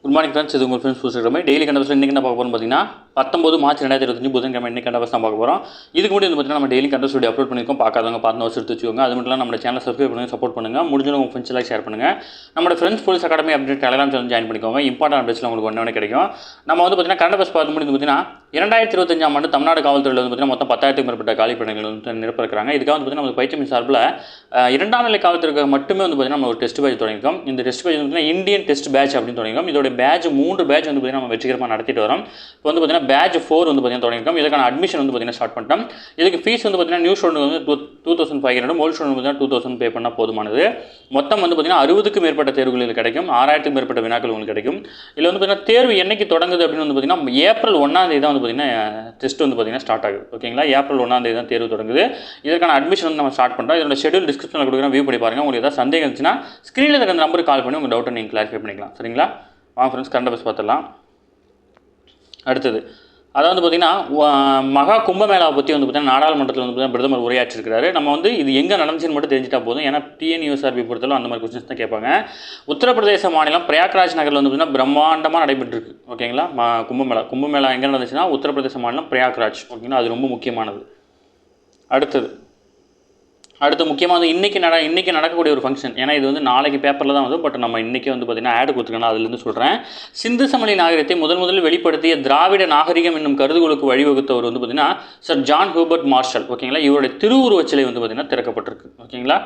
Good morning friends, இது உங்கள் friends புதுசுமே daily கண்டபஸ் இன்றைக்கி என்ன பார்க்க போகிறோம் பார்த்தீங்கன்னா 19 மார்ச் 2025 புதன்கிழமை இன்றைக்கி கண்டபஸ் தான் பார்க்க போகிறோம். இதுக்கு முன்னாடி வந்து பார்த்தீங்கன்னா நம்ம டெய்லி கண்டபஸ் வீடியோ அப்லோட் பண்ணியிருக்கோம். பார்க்காதவங்க பார்த்து வருஷம் எடுத்து வச்சுக்கோங்க. அது மட்டும் இல்லாமல் நம்ம சேனல் சப்ஸ்கிரைப் பண்ணுங்கள், சப்போர்ட் பண்ணுங்கள். முடிஞ்சவங்க உங்கள் ஃப்ரெண்ட்ஸ் எல்லாம் ஷேர் பண்ணுங்கள். நம்ம ஃப்ரெண்ட்ஸ் போலீஸ் அகாடமி அப்படின்னு டெலிகிராம் சேனல் ஜாயின் பண்ணிக்கோங்க. இம்பார்ட்டன்ட் அப்டேட்ஸ்லாம் உங்களுக்கு ஒன்று கிடைக்கும். நம்ம வந்து பார்த்தீங்கன்னா கண்டபஸ் பார்த்து முடிந்து பார்த்தீங்கன்னா 2025 ஆண்டு தமிழ்நாடு காவல்துறையில் வந்து பார்த்தீங்கன்னா மொத்தம் 10,000க்கும் மேற்பட்ட காலி பணிகள் வந்து நிரப்ப இருக்கிறாங்க. இதுக்காக வந்து பார்த்தீங்கன்னா நம்ம பயிற்சி சார்பில் 2ஆம் நிலை காவல்துறைக்கு மட்டுமே வந்து பார்த்தீங்கன்னா நம்ம ஒரு டெஸ்ட் பேட்ச் தொடங்கியிருக்கோம். இந்த டெஸ்ட் பேட்ச் வந்து பார்த்தீங்கன்னா இந்தியன் டெஸ்ட் பேட்ச் அப்படின்னு தொடங்கியிருக்கோம். இதோட பேட்ச் 3 பேட்ச் வந்து பார்த்தீங்கன்னா நம்ம வெற்றிகரமாக நடத்திட்டு வரோம். இப்போ வந்து பார்த்தீங்கன்னா பேட்ச் 4 வந்து பார்த்தீங்கன்னா தொடங்கியிருக்கோம். இதுக்கான அட்மிஷன் வந்து பார்த்தீங்கன்னா ஸ்டார்ட் பண்ணிட்டோம். இதுக்கு ஃபீஸ் வந்து பார்த்தீங்கன்னா நியூ ஸ்டூடெண்ட் வந்து 2500, ஓல்டு ஸ்டூடெண்ட் வந்து 2000 பே பண்ணால் போதுமானது. மொத்தம் வந்து பார்த்தீங்கன்னா 60க்கும் மேற்பட்ட தேர்வுகள் கிடைக்கும். 6000க்கும் மேற்பட்ட வினாக்கள் உங்களுக்கு கிடைக்கும். இதில் வந்து பார்த்தீங்கன்னா தேர்வு என்னைக்கு தொடங்குது அப்படின்னு வந்து பார்த்தீங்கன்னா ஏப்ரல் 1ஆம் தேதி தான் வந்து பார்த்தீங்கன்னா டெஸ்ட் வந்து பார்த்தீங்கன்னா ஸ்டார்ட் ஆகுது. ஓகேங்களா, ஏப்ரல் 1ஆம் தேதி தான் தேர்வு தொடங்குது. இதற்கான அட்மிஷன் வந்து நம்ம ஸ்டார்ட் பண்ணுறோம். இதோட ஷெட்யூல் டிஸ்கிரிப்ஷனில் கொடுக்குறேன், வியூ பண்ணி பாருங்கள். உங்களுக்கு ஏதாவது சந்தேகம் இருந்துச்சுன்னா ஸ்க்ரீனில் இருக்கிற நம்பருக்கு கால் பண்ணி உங்கள் டவுட்டை நீங்கள் கிளாரிஃபை பண்ணிக்கலாம். சரிங்களா, வாங்க ஃப்ரெண்ட்ஸ் கண்டபஸ் பார்த்துடலாம். அடுத்தது அதாவது பார்த்தீங்கன்னா மகா கும்பமேளாவை பற்றி வந்து பார்த்தீங்கன்னா நாடாளுமன்றத்தில் வந்து பார்த்தீங்கன்னா பிரதமர் உரையாற்றிருக்கிறாரு. நம்ம வந்து இது எங்கே நடந்துச்சுன்னு மட்டும் தெரிஞ்சிட்டா போதும். ஏன்னா டிஎன்யூஎஸ்ஆர்பி பொறுத்தவரை அந்த மாதிரி கொஸ்டின்ஸ் தான் கேட்பாங்க. உத்தரப்பிரதேச மாநிலம் பிரயாக்ராஜ் நகரில் வந்து பார்த்தீங்கன்னா பிரம்மாண்டமாக நடைபெற்றிருக்கு. ஓகேங்களா, கும்பமேளா எங்கே நடந்துச்சுன்னா உத்தரப்பிரதேச மாநிலம் பிரயாக்ராஜ். ஓகேங்களா, அது ரொம்ப முக்கியமானது. அடுத்து முக்கியமாக இன்றைக்கி நடக்கக்கூடிய ஒரு ஃபங்க்ஷன். ஏன்னா இது வந்து நாளைக்கு பேப்பரில் தான் வந்து, பட் நம்ம இன்றைக்கி வந்து பார்த்திங்கன்னா ஆட் கொடுத்துருக்கோம். அதுலேருந்து சொல்கிறேன். சிந்து சமவெளி நாகரிகத்தை முதலில் வெளிப்படுத்திய திராவிட நாகரிகம் என்னும் கருதுகோளுக்கு வழிவகுத்தவர் வந்து பார்த்திங்கன்னா சர் ஜான் ஹூபர்ட் மார்ஷல். ஓகேங்களா, இவருடைய திருவுருவச் சிலை வந்து பார்த்திங்கன்னா திறக்கப்பட்டிருக்கு. ஓகேங்களா,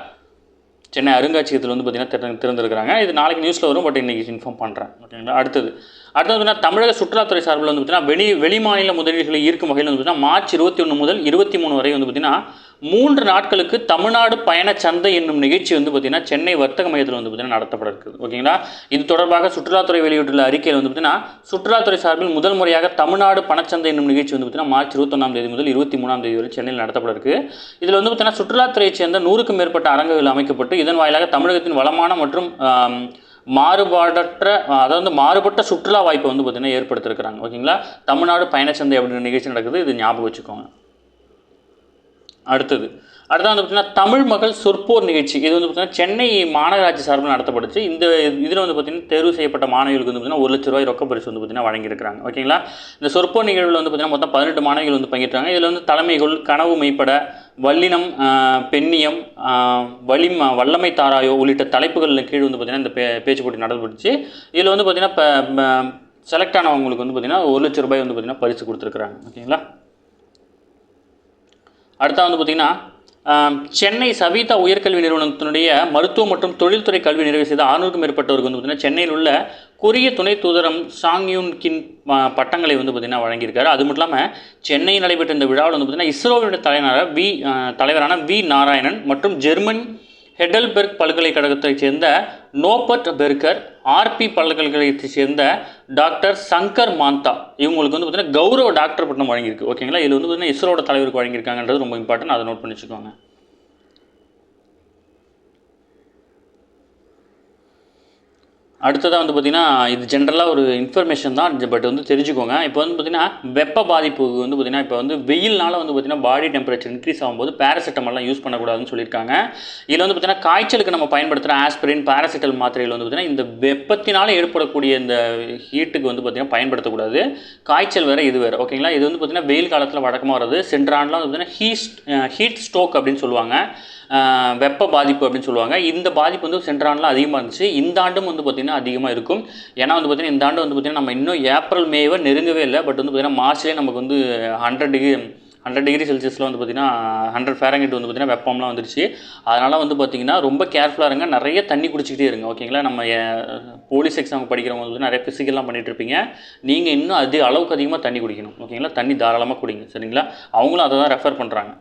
சென்னை அருங்காட்சியகத்தில் வந்து பார்த்திங்கன்னா திறந்துருக்கிறாங்க. இது நாளைக்கு நியூஸில் வரும், பட் இன்றைக்கி இன்ஃபார்ம் பண்ணுறேன். ஓகேங்களா, அடுத்தது வந்து தமிழக சுற்றுலாத்துறை சார்பில் வந்து பார்த்திங்கன்னா வெளிமாநில முதலீடுகளை ஈர்க்கும் வகையில் வந்து பார்த்திங்கன்னா மார்ச் 21 முதல் 23 வரை வந்து பார்த்திங்கன்னா 3 நாட்களுக்கு தமிழ்நாடு பயண சந்தை என்னும் நிகழ்ச்சி வந்து பார்த்திங்கன்னா சென்னை வர்த்தக மையத்தில் வந்து பார்த்திங்கன்னா நடத்தப்பட இருக்குது. ஓகேங்களா, இது தொடர்பாக சுற்றுலாத்துறை வெளியிட்டுள்ள அறிக்கையில் வந்து பார்த்திங்கன்னா சுற்றுலாத்துறை சார்பில் முதல் முறையாக தமிழ்நாடு பணச்சந்தை என்னும் நிகழ்ச்சி வந்து பார்த்திங்கன்னா மார்ச் 21ஆம் தேதி முதல் 23ஆம் தேதி வரை சென்னையில் நடத்தப்பட இருக்குது. இதில் வந்து பார்த்திங்கன்னா சுற்றுலாத்துறையை சேர்ந்த 100க்கும் மேற்பட்ட அரங்குகள் அமைக்கப்பட்டு இதன் வாயிலாக தமிழகத்தின் வளமான மற்றும் மாறுபட்ட சுற்றுலா வாய்ப்பை வந்து பார்த்திங்கன்னா ஏற்படுத்திருக்கிறாங்க. ஓகேங்களா, தமிழ்நாடு பயணச்சந்தை அப்படின்ற நிகழ்ச்சி நடக்குது, இது ஞாபகம் வச்சுக்கோங்க. அடுத்தது வந்து பார்த்திங்கன்னா தமிழ் மகள் சொற்போர் நிகழ்ச்சி. இது வந்து பார்த்திங்கன்னா சென்னை மாநகராட்சி சார்பில் நடத்தப்பட்டுச்சு. இதில் வந்து பார்த்திங்கன்னா தேர்வு செய்யப்பட்ட மாணவிகளுக்கு வந்து பார்த்திங்கன்னா 1 லட்ச ரூபாய் ரொக்க பரிசு வந்து பார்த்திங்கன்னா வழங்கியிருக்கிறாங்க. ஓகேங்களா, இந்த சொற்போர் நிகழ்வில் வந்து பார்த்திங்கன்னா மொத்தம் 18 மாணவிகள் வந்து பங்கேற்றாங்க. இதில் வந்து தலைமைகள், கனவு மெய்ப்பட, வல்லினம், பெண்ணியம், வல்லமை தாராயோ உள்ளிட்ட தலைப்புகளின் கீழ் வந்து பார்த்திங்கன்னா இந்த பேச்சு போட்டி நடத்தப்பட்டுச்சு. இதில் வந்து பார்த்திங்கன்னா செலக்ட் ஆனவங்களுக்கு வந்து பார்த்திங்கன்னா 1 லட்ச ரூபாய் வந்து பார்த்திங்கன்னா பரிசு கொடுத்துருக்குறாங்க. ஓகேங்களா, அடுத்த வந்து பார்த்திங்கன்னா சென்னை சவிதா உயர்கல்வி நிறுவனத்தினுடைய மருத்துவ மற்றும் தொழில்துறை கல்வி நிறைவு செய்த 600க்கும் மேற்பட்டவருக்கு வந்து பார்த்திங்கன்னா சென்னையில் உள்ள கொரிய துணை தூதரம் சாங்யூன் கின் பட்டங்களை வந்து பார்த்திங்கன்னா வழங்கியிருக்காரு. அது மட்டும் இல்லாமல் சென்னையில் நடைபெற்ற இந்த விழாவில் வந்து பார்த்திங்கன்னா இஸ்ரோவினுடைய தலைவரான வி நாராயணன் மற்றும் ஜெர்மன் ஹெடல்பெர்க் பல்கலைக்கழகத்தைச் சேர்ந்த நோபர்ட் பெர்கர், ஆர்பி பல்கலைக்கழகத்தைச் சேர்ந்த டாக்டர் சங்கர் மாந்தா இவங்களுக்கு வந்து பார்த்திங்கன்னா கௌரவ டாக்டர் பட்டம் வழங்கியிருக்கு. ஓகேங்களா, இதில் வந்து பார்த்திங்கன்னா இஸ்ரோட தலைவருக்கு வழங்கியிருக்காங்கன்றது ரொம்ப இம்பார்ட்டன்ட், அதை நோட் பண்ணி வச்சுக்கோங்க. அடுத்ததாக வந்து பார்த்திங்கன்னா இது ஜென்ரலாக ஒரு இன்ஃபர்மேஷன் தான், பட் வந்து தெரிஞ்சுக்கோங்க. இப்போ வந்து பார்த்திங்கன்னா வெப்ப பாதிப்பு வந்து பார்த்திங்கன்னா இப்போ வந்து வெயில்னால வந்து பார்த்திங்கன்னா பாடி டெம்பரேச்சர் இன்க்ரீஸ் ஆகும்போது பேராசிட்டமால்லாம் யூஸ் பண்ணக்கூடாதுன்னு சொல்லியிருக்காங்க. இதில் வந்து பார்த்திங்கன்னா காய்ச்சலுக்கு நம்ம பயன்படுத்துகிற ஆஸ்பிரின், பேராசிட்டல் மாத்திரைகள் வந்து பார்த்திங்கன்னா இந்த வெப்பத்தினால் ஏற்படக்கூடிய இந்த ஹீட்டுக்கு வந்து பார்த்திங்கன்னா பயன்படுத்தக்கூடாது. காய்ச்சல் வேறு இது வேறு. ஓகேங்களா, இது வந்து பார்த்திங்கன்னா வெயில் காலத்தில் வழக்கமாக வருது. சென்ற ஆண்டுலாம் வந்து பார்த்திங்கன்னா ஹீட் ஸ்ட்ரோக் அப்படின்னு சொல்லுவாங்க, வெப்ப பாதிப்பு அப்படின்னு சொல்லுவாங்க. இந்த பாதிப்பு வந்து சென்ற ஆண்டுலாம் அதிகமாக இருந்துச்சு. இந்த ஆண்டும் வந்து பார்த்திங்கன்னா அதிகமாக இருக்கும். ஏன்னா வந்து பார்த்திங்கன்னா இந்த ஆண்டு வந்து பார்த்திங்கன்னா நம்ம இன்னும் ஏப்ரல் மேவை நெருங்கவே இல்லை. பட் வந்து பார்த்திங்கன்னா மார்ச்லேயே நமக்கு வந்து 100 டிகிரி செல்சியஸில் வந்து பார்த்திங்கன்னா 100 ஃபேரன்ஹீட் வந்து பார்த்திங்கன்னா வெப்பம்லாம் வந்துருச்சு. அதனால் வந்து பார்த்திங்கன்னா ரொம்ப கேர்ஃபுல்லாக இருங்க, நிறைய தண்ணி குடிச்சிக்கிட்டே இருங்க. ஓகேங்களா, நம்ம போலீஸ் எக்ஸாம் படிக்கிறவங்க வந்து நிறைய ஃபிசிக்கல்லாம் பண்ணிகிட்டு இருப்பீங்க. நீங்கள் இன்னும் அளவுக்கு அதிகமாக தண்ணி குடிக்கணும். ஓகேங்களா, தண்ணி தாராளமாக குடிங்க. சரிங்களா, அவங்களும் அதை தான் ரெஃபர் பண்ணுறாங்க.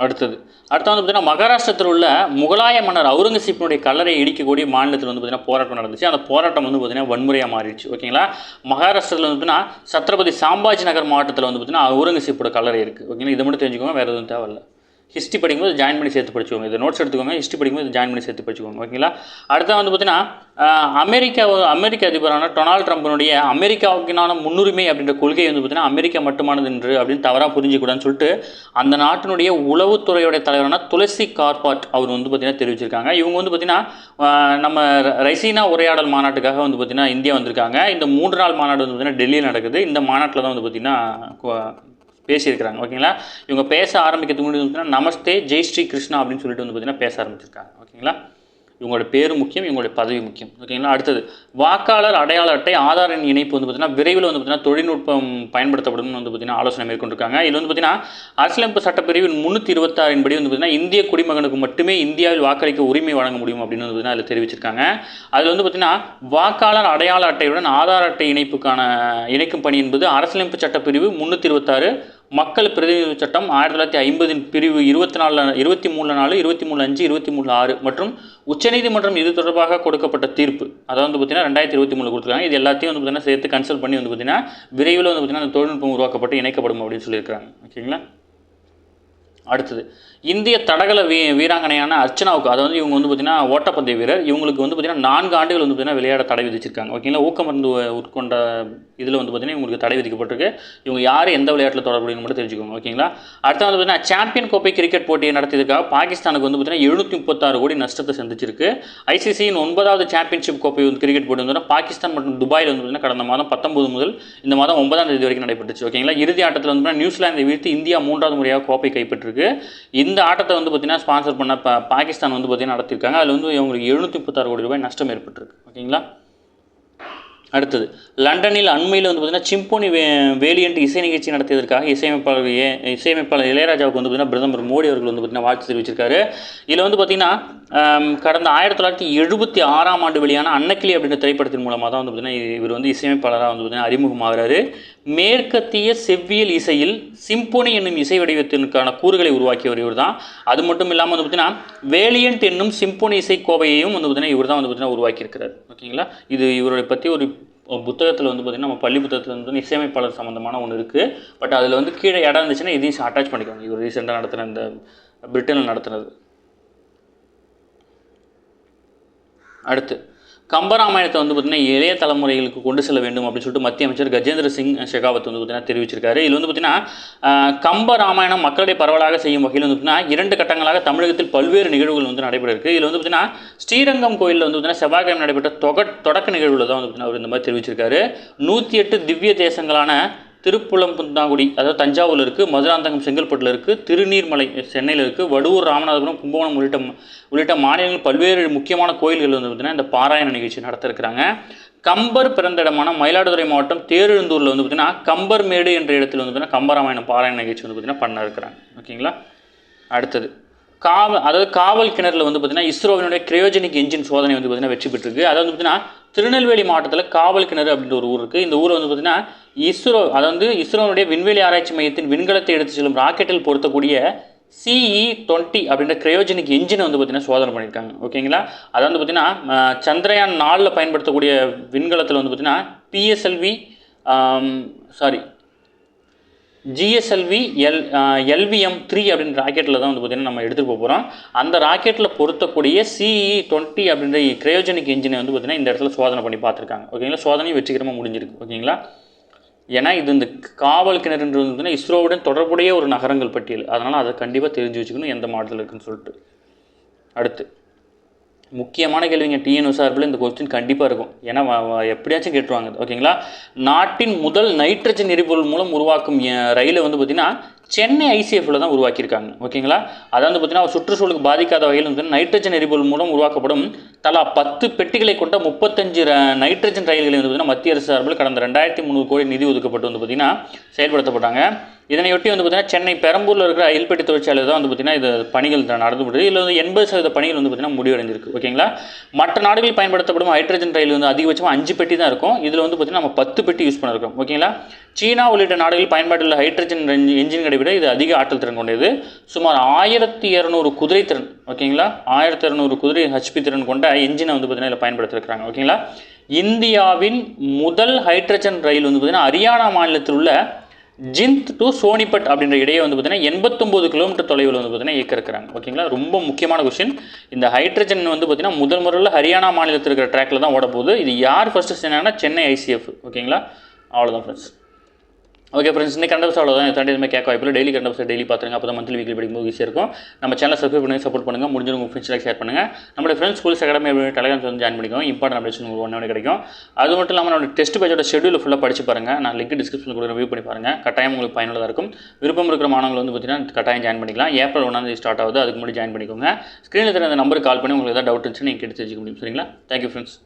அடுத்தது வந்து பார்த்திங்கன்னா மகாராஷ்டிரத்தில் உள்ள முகலாய மன்னர் அவுரங்கசீப்பினுடைய கல்லறை இடிக்கக்கூடிய மாநிலத்தில் வந்து பார்த்திங்கன்னா போராட்டம் நடந்துச்சு. அந்த போராட்டம் வந்து பார்த்திங்கன்னா வன்முறையாக மாறிடுச்சு. ஓகேங்களா, மகாராஷ்டிரத்தில் வந்து பார்த்திங்கன்னா சத்ரபதி சாம்பாஜி நகர் மாவட்டத்தில் வந்து பார்த்திங்கன்னா அவுரங்கசீப்போட கல்லறை இருக்குது. ஓகேங்களா, இதை மட்டும் தெரிஞ்சுக்கோங்க, வேறு எதுவும் தேவையில்லை. ஹிஸ்ட்ரி படிக்கும்போது ஜாயின் பண்ணி சேர்த்து படிச்சுக்கோங்க. இது நோட்ஸ் எடுத்துக்கோங்க. ஹிஸ்ட்ரி படிக்கும்போது ஜாயின் பண்ணி சேர்த்து படிச்சுக்கோங்க. ஓகேங்களா? அடுத்த வந்து பார்த்தீங்கன்னா அமெரிக்க அதிபரான டொனால்டு ட்ரம்ப்னுடைய அமெரிக்காவுக்கான முன்னுரிமை அப்படின்ற கொள்கை வந்து பார்த்தீங்கன்னா அமெரிக்கா மட்டுமானது என்று அப்படின்னு தவறாக புரிஞ்சிக்கூடாதுன்னு சொல்லிட்டு அந்த நாட்டினுடைய உளவுத்துறையோட தலைவரான துளசி கார்பாட் அவர் வந்து பார்த்தீங்கன்னா தெரிவிச்சிருக்காங்க. இவங்க வந்து பார்த்தீங்கன்னா நம்ம ரைசீனா உரையாடல் மாநாட்டுக்காக வந்து பார்த்தீங்கன்னா இந்தியா வந்திருக்காங்க. இந்த 3 நாள் மாநாடு வந்து பார்த்தீங்கன்னா டெல்லியில் நடக்குது. இந்த மாநாட்டில் தான் வந்து பார்த்தீங்கன்னா பேசியிருக்கிறாங்க. ஓகேங்களா? இவங்க பேச ஆரம்பிக்கிறதுக்கு முன்னாடி வந்து நமஸ்தே ஜெய் ஸ்ரீ கிருஷ்ணா அப்படின்னு சொல்லிட்டு வந்து பார்த்தீங்கன்னா பேச ஆரம்பிச்சிருக்காங்க. ஓகேங்களா? இவங்களோட பேர் முக்கியம், இவங்களுடைய பதவி முக்கியம். ஓகேங்களா? அடுத்தது வாக்காளர் அடையாள அட்டை ஆதார் எண் இணைப்பு வந்து பார்த்தீங்கன்னா விரைவில் வந்து பார்த்தீங்கன்னா தொழில்நுட்பம் பயன்படுத்தப்படும் வந்து பார்த்தீங்கன்னா ஆலோசனை மேற்கொண்டிருக்காங்க. இதில் வந்து பார்த்தீங்கன்னா அரசியலமைப்பு சட்டப்பிரிவின் 326 படி வந்து பார்த்தீங்கன்னா இந்திய குடிமகனுக்கு மட்டுமே இந்தியாவில் வாக்களிக்க உரிமை வழங்க முடியும் அப்படின்னு வந்து பார்த்தீங்கன்னா அதில் தெரிவிச்சிருக்காங்க. அதில் வந்து பார்த்தீங்கன்னா வாக்காளர் அடையாள அட்டையுடன் ஆதார் அட்டை இணைக்கும் பணி என்பது அரசியலமைப்பு சட்டப்பிரிவு 326 மக்கள் பிரதிநிதி சட்டம் 1950 பிரிவு 23 4 23 5 23 6 மற்றும் உச்சநீதிமன்றம் இது தொடர்பாக கொடுக்கப்பட்ட தீர்ப்பு அதாவது வந்து பார்த்தீங்கன்னா 2023 கொடுத்துருக்காங்க. இது எல்லாத்தையும் வந்து பார்த்தீங்கன்னா சேர்த்து கன்சல்ட் பண்ணி வந்து பார்த்தீங்கன்னா விரைவில் வந்து பார்த்தீங்கன்னா அந்த தொழில்நுட்பம் உருவாக்கப்பட்டு இணைக்கப்படும் அப்படின்னு சொல்லியிருக்காங்க. ஓகேங்களா? அடுத்தது இந்திய தடகள வீராங்கனையான அர்ச்சனாவுக்கு அதாவது இவங்க வந்து பார்த்தீங்கன்னா ஓட்டப்பந்தய வீரர் இவங்களுக்கு வந்து பார்த்தீங்கன்னா 4 ஆண்டுகள் வந்து பார்த்தீங்கன்னா விளையாட தடை விதிச்சிருக்காங்க. ஓகேங்களா? ஊக்கமருந்து உட்கொண்ட இதில் வந்து பார்த்தீங்கன்னா இவங்களுக்கு தடை விதிக்கப்பட்டிருக்கு. இவங்க யார் எந்த விளையாட்டில் தொடர்புடையன்னு மட்டும் தெரிஞ்சுக்கோங்க. ஓகேங்களா? அடுத்து வந்து பார்த்தீங்கன்னா சாம்பியன் கோப்பை கிரிக்கெட் போட்டியை நடத்தியதுக்காக பாகிஸ்தானுக்கு வந்து பார்த்தீங்கன்னா 736 கோடி நஷ்டத்தை சந்திச்சிருக்கு. ஐசிசியின் 9வது சாம்பியன்ஷிப் கோப்பை கிரிக்கெட் போட்டி வந்து பாகிஸ்தான் மற்றும் துபாயில் வந்து பார்த்தீங்கன்னா கடந்த மாதம் 19 முதல் இந்த மாதம் 9ஆம் தேதி வரைக்கும் நடைபெற்றுச்சு. ஓகேங்களா? இறுதி ஆட்டத்தில் வந்து நியூசிலாந்தை வீழ்த்தி இந்தியா 3வது முறையாக கோப்பை கைப்பற்றிருக்கு. இந்த ஆட்டத்தை வந்து பார்த்தீங்கன்னா ஸ்பான்சர் பண்ண பாகிஸ்தான் வந்து பார்த்தீங்கன்னா நடத்திருக்காங்க. அதில் வந்து இவங்களுக்கு 736 கோடி ரூபாய் நஷ்டம் ஏற்பட்டிருக்கு. ஓகேங்களா? அடுத்தது லண்டனில் அண்மையில் வந்து பார்த்தீங்கன்னா சிம்போனி வேலியன்ட் இசை நிகழ்ச்சி நடத்தியதற்காக இசையமைப்பாளர் இளையராஜாவுக்கு வந்து பார்த்தீங்கன்னா பிரதமர் மோடி அவர்கள் வந்து பார்த்தீங்கன்னா வாழ்த்து தெரிவிச்சிருக்காரு. இதில் வந்து பார்த்தீங்கன்னா கடந்த 1976ஆம் ஆண்டு வெளியான அன்னக்கிளி அப்படின்ற திரைப்படத்தின் மூலமாக தான் வந்து பார்த்தீங்கன்னா இவர் வந்து இசையமைப்பாளராக வந்து பார்த்தீங்கன்னா அறிமுகமாகிறாரு. மேற்கத்திய செவ்வியல் இசையில் சிம்போனி என்னும் இசை வடிவத்திற்கான கூறுகளை உருவாக்கியவர் இவர் தான். அது மட்டும் இல்லாமல் வந்து பார்த்தீங்கன்னா வேலியன்ட் என்னும் சிம்போனி இசை கோவையையும் வந்து பார்த்தீங்கன்னா இவர் தான் வந்து பார்த்தீங்கன்னா உருவாக்கியிருக்கிறார். ஓகேங்களா? இது இவருடைய பற்றி ஒரு புத்தகத்தில் வந்து பார்த்திங்கன்னா நம்ம பள்ளி புத்தகத்தில் வந்து இசையமைப்பாளர் சம்மந்தமான ஒன்று இருக்குது. பட் அதில் வந்து கீழே இடம் இருந்துச்சுன்னா இதையும் அட்டாச் பண்ணிக்கோங்க. இவர் ரீசெண்டாக நடத்தின இந்த பிரிட்டனில் நடத்துனது. அடுத்து கம்பராமாயணத்தை வந்து பார்த்திங்கன்னா இளைய தலைமுறைகளுக்கு கொண்டு செல்ல வேண்டும் அப்படின்னு சொல்லிட்டு மத்திய அமைச்சர் கஜேந்திர சிங் ஷெகாவத் வந்து பார்த்திங்கன்னா தெரிவிச்சிருக்காரு. இதில் வந்து பார்த்திங்கன்னா கம்பராமாயணம் மக்களிடையே பரவலாக செய்யும் வகையில் வந்து பார்த்திங்கன்னா 2 கட்டங்களாக தமிழகத்தில் பல்வேறு நிகழ்வுகள் வந்து நடைபெற இருக்குது. இதில் வந்து பார்த்திங்கன்னா ஸ்ரீரங்கம் கோயிலில் வந்து பார்த்திங்கன்னா செவ்வாய்க்கிழமை நடைபெற்ற தொடக்க நிகழ்வுகள் தான் வந்து பார்த்திங்கன்னா அவர் இந்த மாதிரி தெரிவிச்சிருக்காரு. 108 திவ்ய தேசங்களான திருப்புலம்புந்தாங்குடி அதாவது தஞ்சாவூரில் இருக்குது, மதுராந்தகம் செங்கல்பட்டில் இருக்குது, திருநீர்மலை சென்னையில் இருக்குது, வடுவூர் ராமநாதபுரம் கும்பகோணம் உள்ளிட்ட மாநிலங்கள் பல்வேறு முக்கியமான கோயில்கள் வந்து பார்த்திங்கன்னா இந்த பாராயண நிகழ்ச்சி நடத்த இருக்கிறாங்க. கம்பர் பிறந்த இடமான மயிலாடுதுறை மாவட்டம் தேரெழுந்தூரில் வந்து பார்த்திங்கன்னா கம்பர் மேடு என்ற இடத்துல வந்து பார்த்திங்கன்னா கம்பராமாயணம் பாராயண நிகழ்ச்சி வந்து பார்த்திங்கன்னா பண்ண இருக்கிறாங்க. ஓகேங்களா? அடுத்தது காவல் கிணறுல வந்து பார்த்திங்கன்னா இஸ்ரோவினுடைய கிரையோஜெனிக் என்ஜின் சோதனை வந்து பார்த்திங்கன்னா வெற்றி பெற்றிருக்கு. அதாவது வந்து பார்த்திங்கன்னா திருநெல்வேலி மாவட்டத்தில் காவல் கிணறு அப்படின்ற ஒரு ஊர் இருக்குது. இந்த ஊரை வந்து பார்த்திங்கன்னா இஸ்ரோனுடைய விண்வெளி ஆராய்ச்சி மையத்தின் விண்கலத்தை எடுத்து செல்லும் ராக்கெட்டில் பொருத்தக்கூடிய CE-20 அப்படின்ற கிரையோஜெனிக் என்ஜினை வந்து பார்த்திங்கன்னா சோதனை பண்ணியிருக்காங்க. ஓகேங்களா? அதாவது வந்து பார்த்திங்கன்னா சந்திரயான் 4 பயன்படுத்தக்கூடிய விண்கலத்தில் வந்து பார்த்திங்கன்னா GSLV LVM-3 அப்படின்ற ராக்கெட்டில் தான் வந்து பார்த்திங்கன்னா நம்ம எடுத்துகிட்டு போகிறோம். அந்த ராக்கெட்டில் பொருத்தக்கூடிய CE-20 அப்படின்ற கிரையோஜெனிக் என்ஜினை வந்து பார்த்திங்கன்னா இந்த இடத்துல சோதனை பண்ணி பார்த்துருக்காங்க. ஓகேங்களா? சோதனையும் வெற்றிகரமாக முடிஞ்சிருக்கு. ஓகேங்களா? ஏன்னா இது இந்த காவல் கிணறுன்றது வந்து பார்த்திங்கன்னா இஸ்ரோவுடன் தொடர்புடைய ஒரு நகரங்கள் பட்டியல். அதனால் அதை கண்டிப்பாக தெரிஞ்சு வச்சுக்கணும் எந்த மாடலில் இருக்குதுன்னு சொல்லிட்டு. அடுத்து முக்கியமான கேள்விங்க டிஎன்யூ சார்பில் இந்த கொஸ்டின் கண்டிப்பாக இருக்கும். ஏன்னா எப்படியாச்சும் கேட்டுருவாங்க. ஓகேங்களா? நாட்டின் முதல் நைட்ரஜன் எரிபொருள் மூலம் உருவாக்கும் ரயிலை வந்து பார்த்திங்கன்னா சென்னை ஐசிஎஃப்ல தான் உருவாக்கியிருக்காங்க. ஓகேங்களா? அதாவது பார்த்திங்கன்னா சுற்றுச்சூழலுக்கு பாதிக்காத வகையில் வந்து நைட்ரஜன் எரிபொருள் மூலம் உருவாக்கப்படும் தலா 10 பெட்டிகளை கொண்ட 35 நைட்ரஜன் ரயில்களை வந்து பார்த்திங்கன்னா மத்திய அரசு சார்பில் கடந்த 2300 கோடி நிதி ஒதுக்கப்பட்டு வந்து பார்த்திங்கன்னா செயல்படுத்தப்பட்டாங்க. இதனையொட்டி வந்து பார்த்திங்கன்னா சென்னை பெரம்பூரில் இருக்கிற அயல்பேட்டை தொழிற்சாலை தான் வந்து பார்த்திங்கன்னா இது பணிகள் நடந்துபடுது. இதில் வந்து 80% பணிகள் வந்து பார்த்திங்கன்னா முடிவடைஞ்சிருக்கு. ஓகேங்களா? மற்ற நாடுகளில் பயன்படுத்தப்படும் ஹைட்ரஜன் ரயில் வந்து அதிகபட்சமாக 5 பெட்டி தான் இருக்கும். இதில் வந்து பார்த்திங்கன்னா நம்ம 10 பெட்டி யூஸ் பண்ணிருக்கோம். ஓகேங்களா? சீனா உள்ளிட்ட நாடுகளில் பயன்பாட்டில் ஹைட்ரஜன் என்ஜின்களை விட இது அதிக ஆற்றல் திறன் கொண்டது. சுமார் 1200 குதிரை திறன். ஓகேங்களா? 1200 குதிரை HP திறன் கொண்ட என்ஜினை வந்து பார்த்திங்கன்னா இதில் பயன்படுத்திருக்கிறாங்க. ஓகேங்களா? இந்தியாவின் முதல் ஹைட்ரஜன் ரயில் வந்து பார்த்திங்கன்னா ஹரியானா மாநிலத்தில் உள்ள ஜிந்த் டு சோனிபட் அப்படின்ற இடையே வந்து பார்த்தீங்கன்னா 89 கிலோமீட்டர் தொலைவில் வந்து பார்த்தீங்கன்னா இயக்க இருக்கிறாங்க. ஓகேங்களா, ரொம்ப முக்கியமான கொஸ்டின். இந்த ஹைட்ரஜன் வந்து பார்த்தீங்கன்னா முதல் முறையில் ஹரியானா மாநிலத்தில் இருக்கிற ட்ராக்கில் தான் ஓட போகுது. இது யார் ஃபஸ்ட்டு செஞ்சாங்கன்னா சென்னை ஐசிஎஃப். ஓகேங்களா, அவ்வளோதான் ஃப்ரெண்ட்ஸ். ஓகே ஃப்ரெண்ட்ஸ், இன்னைக்கு கண்டப்ஸ் அவ்வளோதான். தாண்டி எதுவுமே கேட்க வாய்ப்பில்லை. டெய்லி கண்டப்ஸ் டெய்லி பார்த்துருங்க. அப்போ தான் மந்த்லி வீக்லி படிக்கும்போது ஈஸியாக இருக்கும். நம்ம சேனல் சப்ஸ்கிரைப் பண்ணி சப்போர்ட் பண்ணுங்கள். முடிஞ்சவங்க உங்கள் ஃப்ரெண்ட்ஸ்லாம் ஷேர் பண்ணுங்கள். நம்மளோட ஃப்ரெண்ட்ஸ் ஸ்கூல்ஸ் அகாடமி டெலிகிராம் வந்து ஜாயின் பண்ணிக்கோங்க. இம்பார்ட்டன் அப்டேஷன் உங்களுக்கு ஒன்று கிடைக்கும். அது மட்டும் இல்லாமல் நம்மளோட டெஸ்ட் பேஜோட ஷெடியூல் ஃபுல்லாக படிச்சு பாருங்கள். நான் லிங்க் டிஸ்கிரிப்ஷனில் கூட ரிவ்யூ பண்ணி பாருங்கள். கட்டாயம் உங்களுக்கு பயனுள்ளதாக இருக்கும். விருப்பம் இருக்கிற மாணவர்கள் வந்து பார்த்தீங்கன்னா கட்டாயம் ஜாயின் பண்ணிக்கலாம். ஏப்ரல் 1 ஸ்டார்ட் ஆகுது. அதுக்கு முன்னாடி ஜாயின் பண்ணிக்கோங்க. ஸ்க்ரீனில் தெரிஞ்ச நம்பருக்கு கால் பண்ணி உங்களுக்கு ஏதாவது டவுட் இருந்துச்சுன்னு நீங்கள் கேட்டு தெரிஞ்சுக்க முடியும். சரிங்களா, தேங்க்யூ ஃப்ரெண்ட்ஸ்.